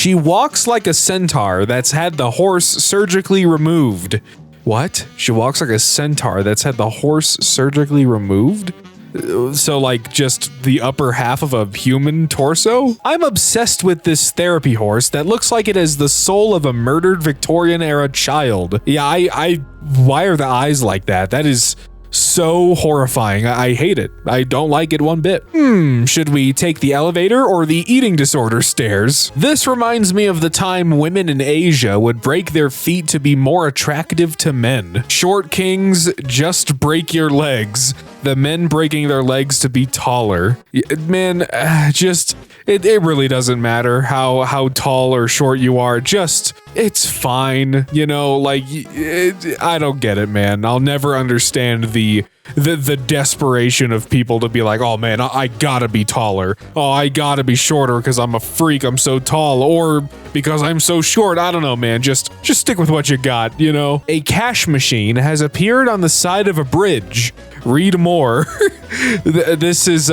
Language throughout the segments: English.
She walks like a centaur that's had the horse surgically removed. What? She walks like a centaur that's had the horse surgically removed? So like just the upper half of a human torso? I'm obsessed with this therapy horse that looks like it has the soul of a murdered Victorian era child. Yeah, why are the eyes like that? That is so horrifying. I hate it. I don't like it one bit. Should we take the elevator or the eating disorder stairs? This reminds me of the time women in Asia would break their feet to be more attractive to men. Short kings, just break your legs. The men breaking their legs to be taller. Man, it really doesn't matter how tall or short you are. Just, it's fine. You know, like, I don't get it, man. I'll never understand the desperation of people to be like, oh man, I gotta be taller. Oh, I gotta be shorter because I'm a freak, I'm so tall, or because I'm so short. I don't know, man. Just stick with what you got, you know? A cash machine has appeared on the side of a bridge. Read more. This is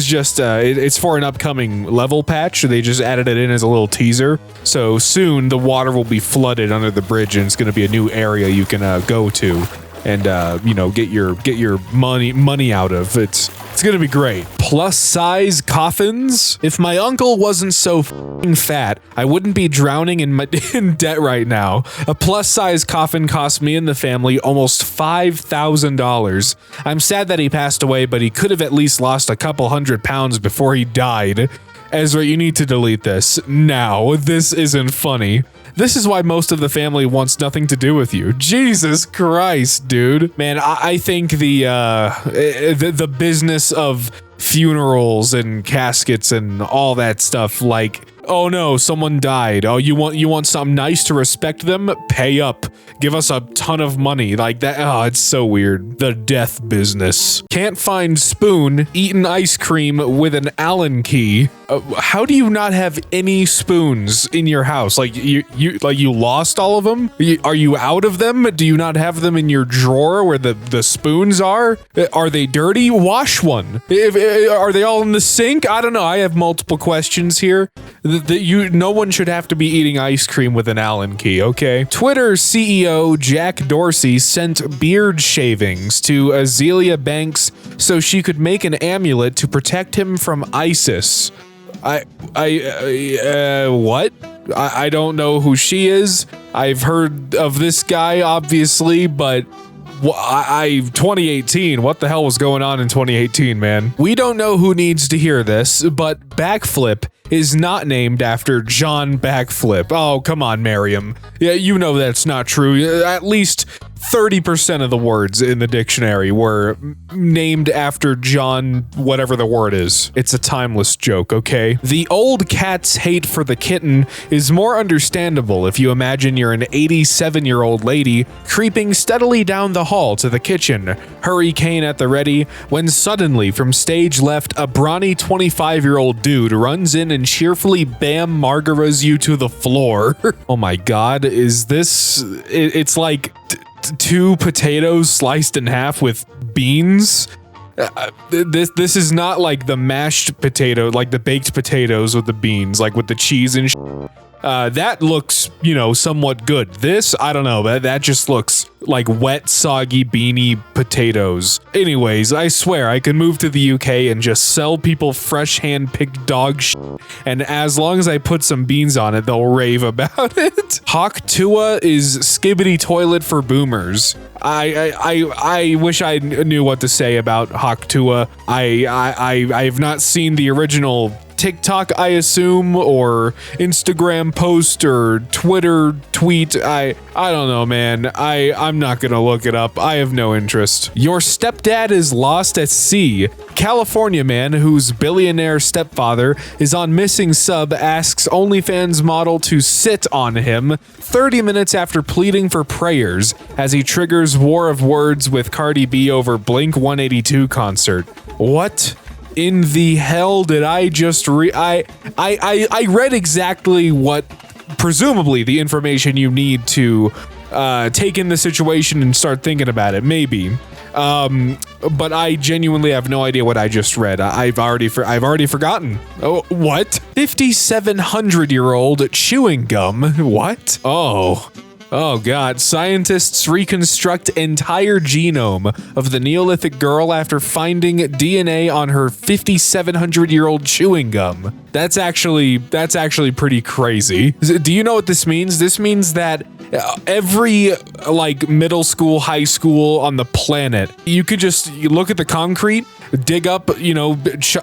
just it's for an upcoming level patch. They just added it in as a little teaser. So soon the water will be flooded under the bridge, and it's going to be a new area you can go to and you know, get your money out of. It's gonna be great. Plus size coffins. If my uncle wasn't so f***ing fat, I wouldn't be drowning in debt right now. A plus size coffin cost me and the family almost $5,000. I'm sad that he passed away, but he could have at least lost a couple 100 pounds before he died. Ezra, you need to delete this now. This isn't funny. This is why most of the family wants nothing to do with you. Jesus Christ, dude. Man, I think the business of funerals and caskets and all that stuff, like, oh no, someone died. Oh, you want something nice to respect them? Pay up. Give us a ton of money. Like that. Oh, it's so weird. The death business. Can't find spoon. Eaten ice cream with an Allen key. How do you not have any spoons in your house? Like you lost all of them? Are you out of them? Do you not have them in your drawer where the spoons are? Are they dirty? Wash one. Are they all in the sink? I don't know. I have multiple questions here. No one should have to be eating ice cream with an Allen key, okay? Twitter CEO Jack Dorsey sent beard shavings to Azealia Banks so she could make an amulet to protect him from ISIS. What? I don't know who she is. I've heard of this guy, obviously, but 2018, what the hell was going on in 2018, man? We don't know who needs to hear this, but Backflip is not named after John Backflip. Oh, come on, Merriam. Yeah, you know that's not true. At least 30% of the words in the dictionary were named after John, whatever the word is. It's a timeless joke, okay? The old cat's hate for the kitten is more understandable if you imagine you're an 87-year-old lady creeping steadily down the hall to the kitchen, hurricane at the ready, when suddenly from stage left, a brawny 25-year-old dude runs in and cheerfully bam margaras you to the floor. Oh my god, is this... It's like... two potatoes sliced in half with beans. This is not like the mashed potato, like the baked potatoes with the beans, like with the cheese and that looks, you know, somewhat good. This, I don't know, that just looks like wet, soggy, beany potatoes. Anyways, I swear I could move to the UK and just sell people fresh hand-picked dog shit, and as long as I put some beans on it, they'll rave about it. Hawk Tua is skibbity toilet for boomers. I wish I knew what to say about Hawk Tua. I've not seen the original TikTok, I assume, or Instagram post or Twitter tweet. I don't know, man. I'm not gonna look it up. I have no interest. Your stepdad is lost at sea. California man whose billionaire stepfather is on missing sub asks OnlyFans model to sit on him 30 minutes after pleading for prayers as he triggers war of words with Cardi B over Blink 182 concert. What in the hell did I just read? I read exactly what, presumably, the information you need to take in the situation and start thinking about it, maybe. But I genuinely have no idea what I just read. I've already forgotten. Oh, what? 5,700-year-old chewing gum. What? Oh God, scientists reconstruct entire genome of the Neolithic girl after finding DNA on her 5,700-year-old chewing gum. That's actually pretty crazy. Do you know what this means? This means that every like middle school, high school on the planet, you look at the concrete, dig up,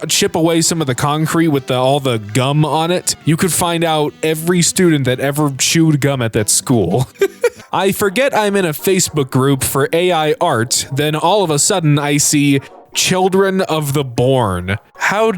chip away some of the concrete with all the gum on it. You could find out every student that ever chewed gum at that school. I forget I'm in a Facebook group for AI art, then all of a sudden I see Children of the Born. How,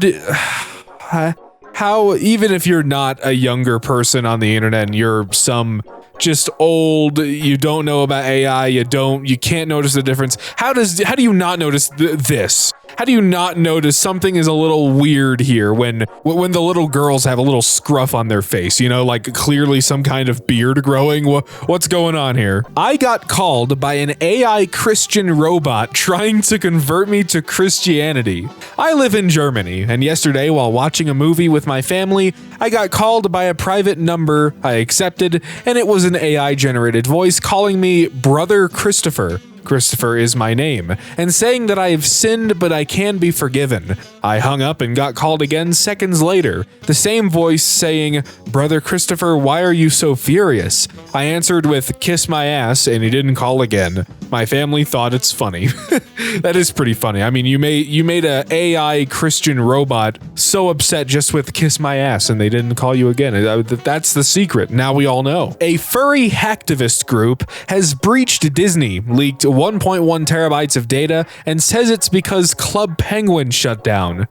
even if you're not a younger person on the internet and you're some just old, you don't know about AI, you can't notice the difference. How do you not notice this? How do you not notice something is a little weird here when the little girls have a little scruff on their face, like clearly some kind of beard growing? What's going on here? I got called by an AI Christian robot trying to convert me to Christianity. I live in Germany, and yesterday while watching a movie with my family, I got called by a private number I accepted, and it was an AI generated voice calling me Brother Christopher. Christopher is my name, and saying that I have sinned but I can be forgiven. I hung up and got called again seconds later. The same voice saying, "Brother Christopher, why are you so furious?" I answered with, "Kiss my ass," and he didn't call again. My family thought it's funny. That is pretty funny. I mean, you made a AI Christian robot so upset just with "kiss my ass" and they didn't call you again. That's the secret. Now we all know. A furry hacktivist group has breached Disney, leaked 1.1 terabytes of data, and says it's because Club Penguin shut down.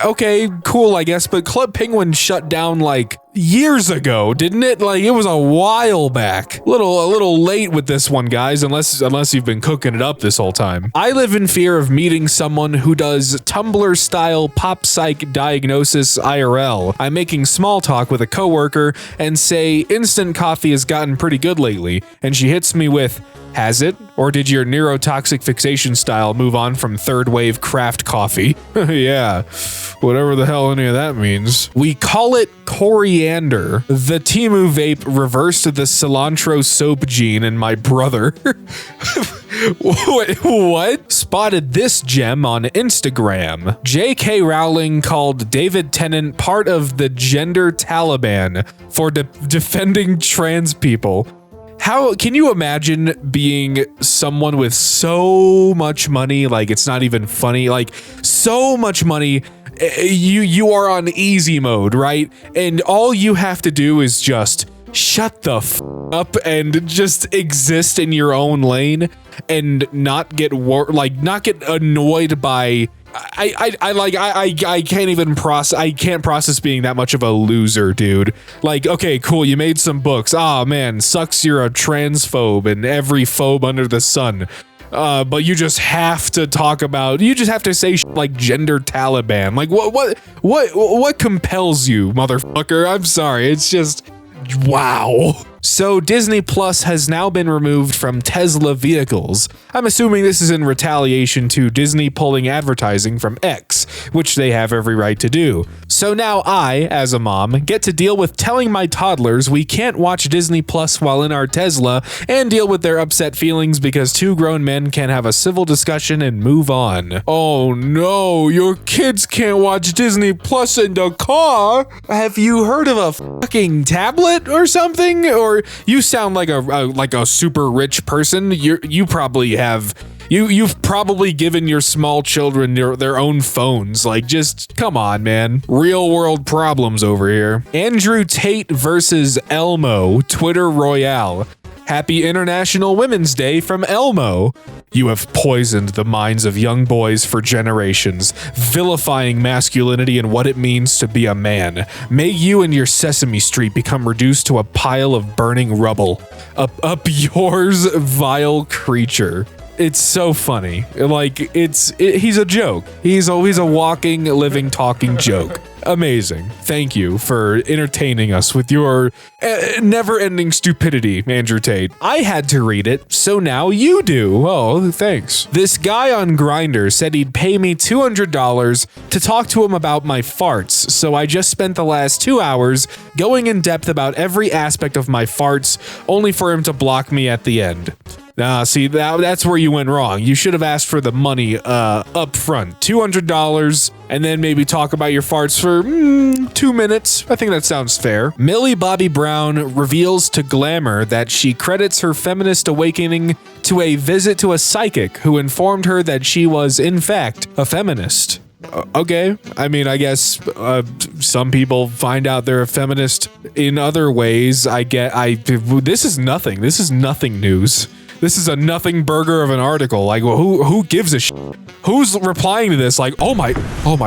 Okay, cool, I guess, but Club Penguin shut down like years ago, didn't it? Like it was a while back. A little late with this one, guys, unless you've been cooking it up this whole time. I live in fear of meeting someone who does Tumblr style pop psych diagnosis IRL. I'm making small talk with a coworker and say instant coffee has gotten pretty good lately, and she hits me with, "Has it? Or did your neurotoxic fixation style move on from third wave craft coffee?" Yeah, whatever the hell any of that means. We call it coriander. The Temu vape reversed the cilantro soap gene in my brother. Wait, what? Spotted this gem on Instagram. J.K. Rowling called David Tennant part of the gender Taliban for defending trans people. How can you imagine being someone with so much money? Like, it's not even funny. Like, so much money. You are on easy mode, right? And all you have to do is just shut the f up and just exist in your own lane and not get annoyed by. I can't even process. I can't process being that much of a loser, dude. Like, okay, cool, you made some books. Ah, man, sucks. You're a transphobe and every phobe under the sun. But you just have to talk about. You just have to say like gender Taliban. Like, what compels you, motherfucker? I'm sorry. It's just wow. So Disney Plus has now been removed from Tesla vehicles. I'm assuming this is in retaliation to Disney pulling advertising from X, which they have every right to do. So now I, as a mom, get to deal with telling my toddlers we can't watch Disney Plus while in our Tesla and deal with their upset feelings because two grown men can't have a civil discussion and move on. Oh no, your kids can't watch Disney Plus in the car? Have you heard of a fucking tablet or something? Or you sound like a super rich person. You've probably given your small children their own phones. Like, just come on, man. Real world problems over here. Andrew Tate versus Elmo Twitter Royale. Happy International Women's Day from Elmo. You have poisoned the minds of young boys for generations, vilifying masculinity and what it means to be a man. May you and your Sesame Street become reduced to a pile of burning rubble. Up yours, vile creature. It's so funny. Like, he's a joke. He's always a walking, living, talking joke. amazing. Thank you for entertaining us with your never-ending stupidity, Andrew Tate. I had to read it, so now you do. Oh, thanks. This guy on Grindr said he'd pay me $200 to talk to him about my farts, so I just spent the last 2 hours going in depth about every aspect of my farts, only for him to block me at the end. Nah, see, that's where you went wrong. You should have asked for the money up front. $200, and then maybe talk about your farts for 2 minutes. I think that sounds fair. Millie Bobby Brown reveals to Glamour that she credits her feminist awakening to a visit to a psychic who informed her that she was, in fact, a feminist. Okay, I mean, I guess some people find out they're a feminist in other ways. This is nothing. This is nothing news. This is a nothing burger of an article. Like, who gives a shit? Who's replying to this? Like, oh my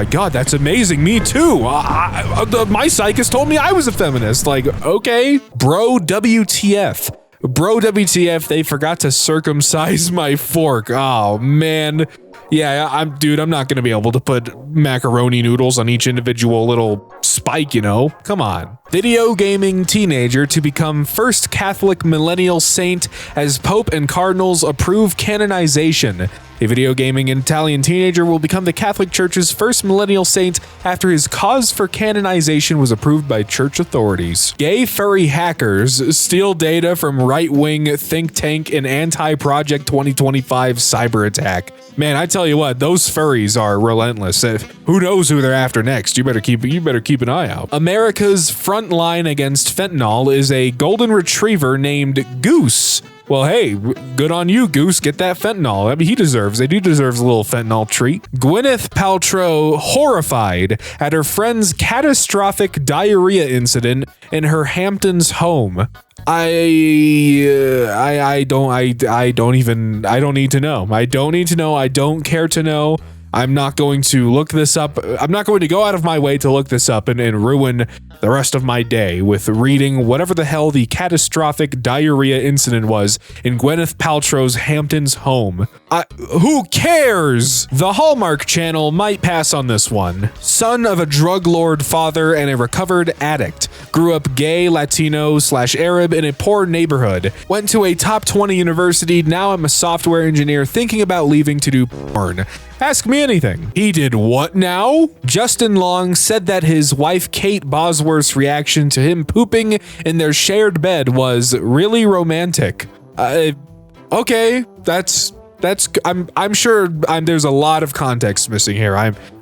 God, that's amazing. Me too. My psychist told me I was a feminist. Like, okay, bro, WTF. Bro, WTF, they forgot to circumcise my fork. Oh, man. Yeah, I'm not gonna be able to put macaroni noodles on each individual little spike, you know? Come on. Video gaming teenager to become first Catholic millennial saint as Pope and Cardinals approve canonization. A video gaming Italian teenager will become the Catholic Church's first millennial saint after his cause for canonization was approved by church authorities. Gay furry hackers steal data from right-wing think tank in anti-Project 2025 cyber attack. Man, I tell you what, those furries are relentless. Who knows who they're after next? You better keep an eye out. America's front line against fentanyl is a golden retriever named Goose. Well, hey, good on you, Goose. Get that fentanyl. I mean, he deserves a little fentanyl treat. Gwyneth Paltrow horrified at her friend's catastrophic diarrhea incident in her Hamptons home. I don't need to know. I don't need to know. I don't care to know. I'm not going to look this up. I'm not going to go out of my way to look this up and ruin the rest of my day with reading whatever the hell the catastrophic diarrhea incident was in Gwyneth Paltrow's Hamptons home. Who cares? The Hallmark Channel might pass on this one. Son of a drug lord father and a recovered addict. Grew up gay, Latino/Arab in a poor neighborhood. Went to a top 20 university. Now I'm a software engineer thinking about leaving to do porn. Ask me anything. He did what now? Justin Long said that his wife Kate Bosworth's reaction to him pooping in their shared bed was really romantic. Okay, I'm sure there's a lot of context missing here.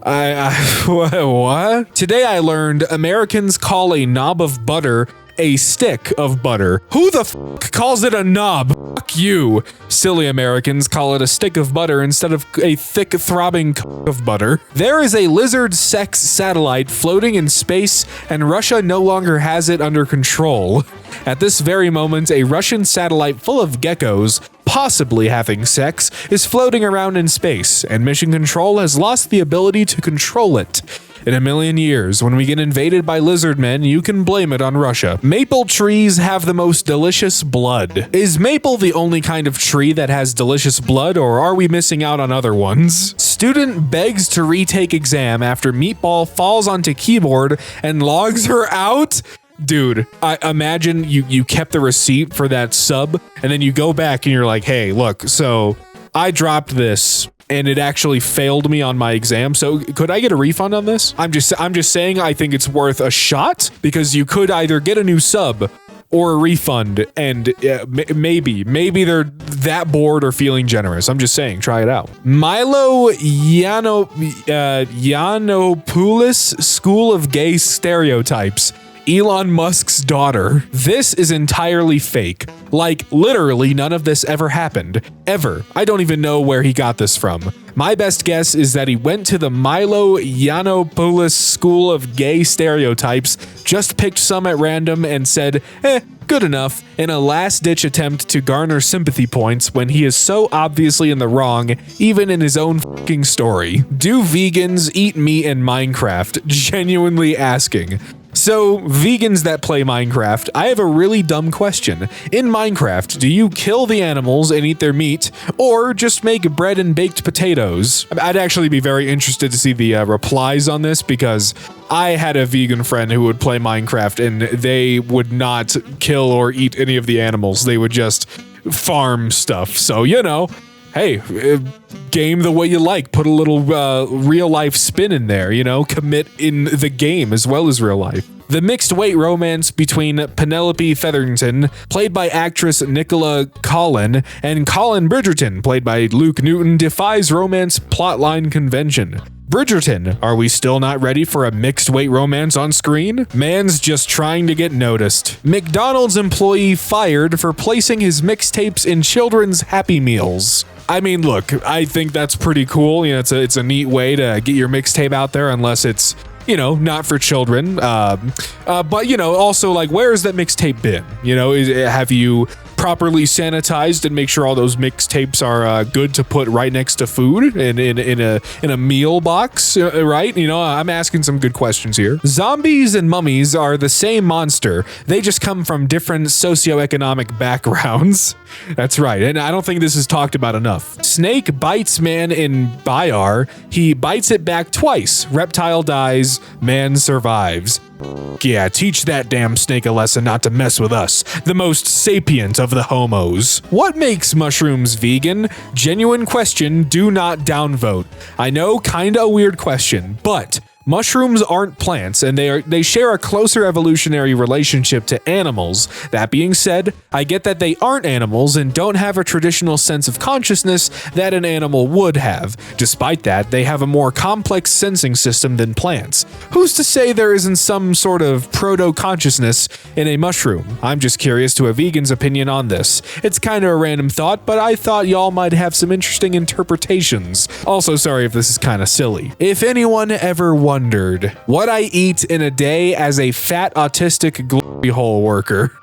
What? Today I learned Americans call a knob of butter a stick of butter. Who the f calls it a knob? Fuck you. Silly Americans call it a stick of butter instead of a thick throbbing of butter. There is a lizard sex satellite floating in space and Russia no longer has it under control. At this very moment, a Russian satellite full of geckos, possibly having sex, is floating around in space, and Mission Control has lost the ability to control it. In a million years, when we get invaded by lizard men, you can blame it on Russia. Maple trees have the most delicious blood. Is maple the only kind of tree that has delicious blood, or are we missing out on other ones? Student begs to retake exam after meatball falls onto keyboard and logs her out? Dude, I imagine you kept the receipt for that sub, and then you go back and you're like, hey, look, so I dropped this and it actually failed me on my exam. So could I get a refund on this? I'm just saying I think it's worth a shot because you could either get a new sub or a refund, and maybe they're that bored or feeling generous. I'm just saying, try it out. Milo Yiannopoulos School of Gay Stereotypes. Elon Musk's daughter. This is entirely fake. Like, literally none of this ever happened. Ever. I don't even know where he got this from. My best guess is that he went to the Milo Yiannopoulos School of Gay Stereotypes, just picked some at random and said, good enough, in a last-ditch attempt to garner sympathy points when he is so obviously in the wrong, even in his own fucking story. Do vegans eat meat in Minecraft? Genuinely asking. So, vegans that play Minecraft, I have a really dumb question. In Minecraft, do you kill the animals and eat their meat, or just make bread and baked potatoes? I'd actually be very interested to see the replies on this, because I had a vegan friend who would play Minecraft and they would not kill or eat any of the animals. They would just farm stuff. So, you know, hey, game the way you like. Put a little real life spin in there, you know, commit in the game as well as real life. The mixed weight romance between Penelope Featherington, played by actress Nicola Collin, and Colin Bridgerton, played by Luke Newton, defies romance plotline convention. Bridgerton, are we still not ready for a mixed weight romance on screen? Man's just trying to get noticed. McDonald's employee fired for placing his mixtapes in children's Happy Meals. I mean, look, I think that's pretty cool. You know, it's a neat way to get your mixtape out there, unless it's, you know, not for children. But, you know, also, like, where has that mixtape been? You know, have you properly sanitized and make sure all those mixtapes are good to put right next to food in a meal box, right? You know, I'm asking some good questions here. Zombies and mummies are the same monster. They just come from different socioeconomic backgrounds. That's right, and I don't think this is talked about enough. Snake bites man in Bayar. He bites it back twice. Reptile dies, man survives. Yeah, teach that damn snake a lesson not to mess with us, the most sapient of the homos. What makes mushrooms vegan? Genuine question, do not downvote. I know, kinda a weird question, but mushrooms aren't plants, and they share a closer evolutionary relationship to animals. That being said, I get that they aren't animals and don't have a traditional sense of consciousness that an animal would have. Despite that, they have a more complex sensing system than plants. Who's to say there isn't some sort of proto-consciousness in a mushroom? I'm just curious to a vegan's opinion on this. It's kind of a random thought, but I thought y'all might have some interesting interpretations. Also, sorry if this is kind of silly. If anyone ever wondered what I eat in a day as a fat autistic glory hole worker,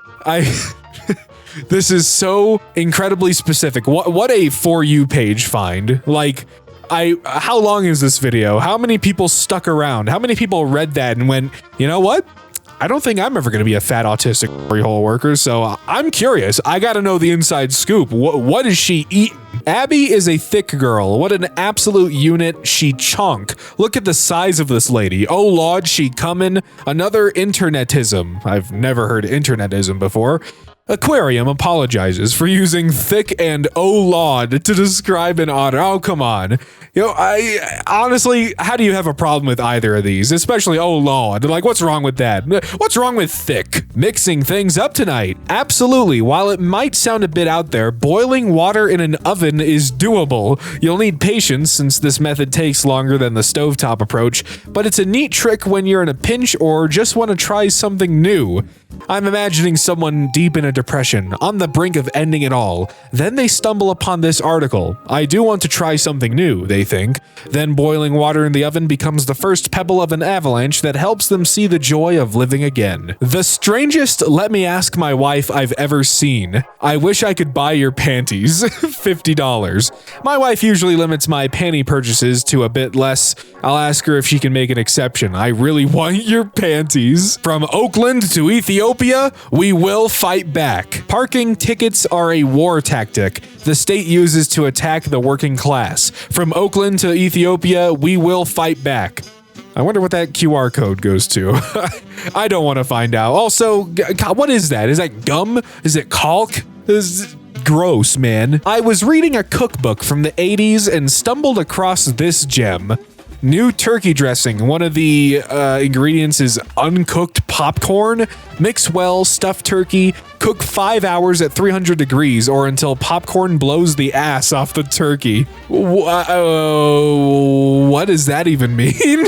this is so incredibly specific. What a For You page find. Like, how long is this video? How many people stuck around? How many people read that and went, you know what? I don't think I'm ever going to be a fat autistic glory hole worker, so I'm curious. I got to know the inside scoop. What is she eating? Abby is a thick girl. What an absolute unit. She chunk. Look at the size of this lady. Oh Lord, she comin'. Another internetism. I've never heard internetism before. Aquarium apologizes for using thick and oh Lord to describe an otter. Oh, come on. You know, I honestly, how do you have a problem with either of these? Especially oh Lord. Like, what's wrong with that? What's wrong with thick? Mixing things up tonight. Absolutely. While it might sound a bit out there, boiling water in an oven is doable. You'll need patience since this method takes longer than the stovetop approach, but it's a neat trick when you're in a pinch or just want to try something new. I'm imagining someone deep in a depression, on the brink of ending it all. Then they stumble upon this article. I do want to try something new, they think. Then boiling water in the oven becomes the first pebble of an avalanche that helps them see the joy of living again. The strangest let me ask my wife I've ever seen. I wish I could buy your panties. $50. My wife usually limits my panty purchases to a bit less. I'll ask her if she can make an exception. I really want your panties. From Oakland to Ethiopia, we will fight back. Parking tickets are a war tactic the state uses to attack the working class. From Oakland to Ethiopia, we will fight back. I wonder what that QR code goes to. I don't want to find out. Also, what is that? Is that gum? Is it caulk? This is gross, man. I was reading a cookbook from the 80s and stumbled across this gem. New turkey dressing. One of the ingredients is uncooked popcorn. Mix well, stuff turkey, cook 5 hours at 300 degrees or until popcorn blows the ass off the turkey. What does that even mean?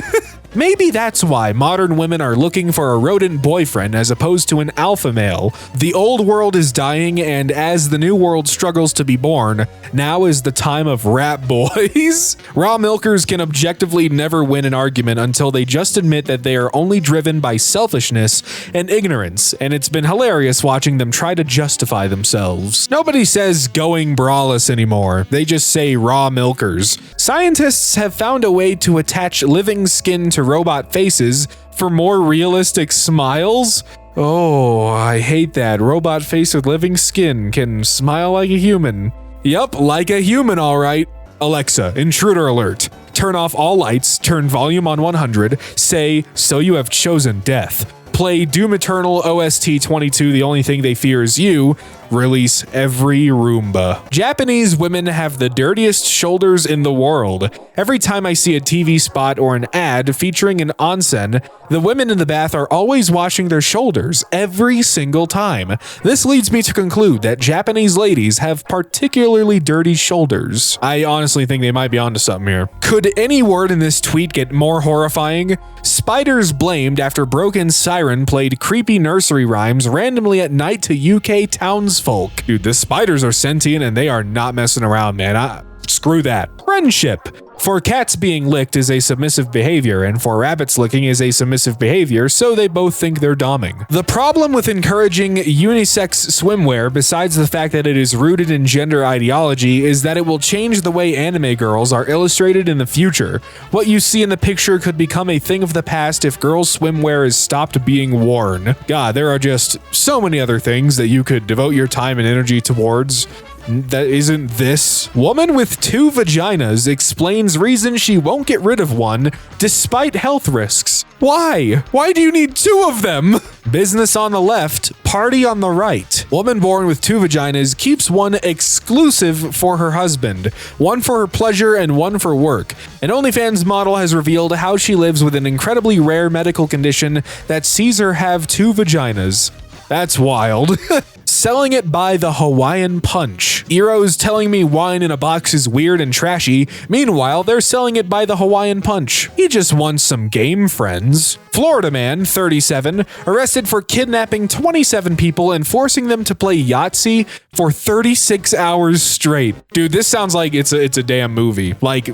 Maybe that's why modern women are looking for a rodent boyfriend as opposed to an alpha male. The old world is dying, and as the new world struggles to be born, now is the time of rat boys. Raw milkers can objectively never win an argument until they just admit that they are only driven by selfishness and ignorance, and it's been hilarious watching them try to justify themselves. Nobody says going braless anymore. They just say raw milkers. Scientists have found a way to attach living skin to into robot faces for more realistic smiles? Oh, I hate that. Robot face with living skin can smile like a human. Yup, like a human, all right. Alexa, intruder alert. Turn off all lights, turn volume on 100, say, "So you have chosen death." Play Doom Eternal OST 22, The Only Thing They Fear Is You. Release every Roomba. Japanese women have the dirtiest shoulders in the world. Every time I see a TV spot or an ad featuring an onsen, the women in the bath are always washing their shoulders every single time. This leads me to conclude that Japanese ladies have particularly dirty shoulders. I honestly think they might be onto something here. Could any word in this tweet get more horrifying? Spiders blamed after broken siren played creepy nursery rhymes randomly at night to UK townsfolk. Dude, the spiders are sentient and they are not messing around, man. Screw that. Friendship. For cats, being licked is a submissive behavior, and for rabbits, licking is a submissive behavior, so they both think they're doming. The problem with encouraging unisex swimwear, besides the fact that it is rooted in gender ideology, is that it will change the way anime girls are illustrated in the future. What you see in the picture could become a thing of the past if girls' swimwear is stopped being worn. God, there are just so many other things that you could devote your time and energy towards. That isn't this. Woman with 2 vaginas explains reason she won't get rid of one despite health risks. Why? Why do you need 2 of them? Business on the left, party on the right. Woman born with 2 vaginas keeps one exclusive for her husband, one for her pleasure and one for work. An OnlyFans model has revealed how she lives with an incredibly rare medical condition that sees her have 2 vaginas. That's wild. Selling it by the Hawaiian Punch. Eero's telling me wine in a box is weird and trashy. Meanwhile, they're selling it by the Hawaiian Punch. He just wants some game friends. Florida man, 37, arrested for kidnapping 27 people and forcing them to play Yahtzee for 36 hours straight. Dude, this sounds like it's a damn movie. Like,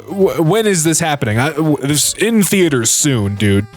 when is this happening? This in theaters soon, dude.